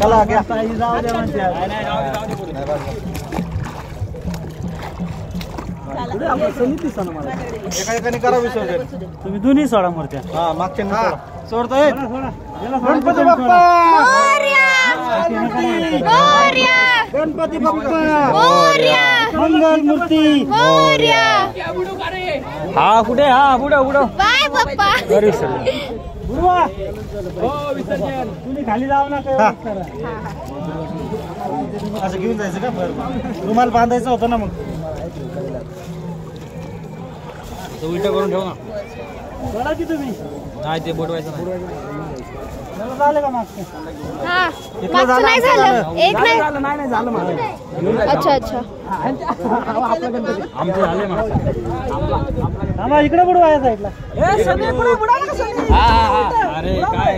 चला घ्या. एका एकाने करा विसर्जन. तुम्ही दोन्ही सोडा मूर्त्या. हा मागच्या सोडताय. गणपती बाप्पा गणपती बाप्पा मंगल मूर्ती. हा कुठे हा पुढं पुढं बाय बाप्पा. बुडवा. तुम्ही खाली जाऊ नका. असं घेऊन जायचं का? रुमाल बांधायचं होतं ना मग. उलट करून ठेव ना. सोडा की तुम्ही. नाही ते बोटवायचं नाही. झालं का मागचं? हा मागचं नाही झालं. एक नाही नाही झालं माझं. अच्छा अच्छा. आमचं झाले मागचं. आम्हाला इकडे बुडवा या साईडला. अरे काय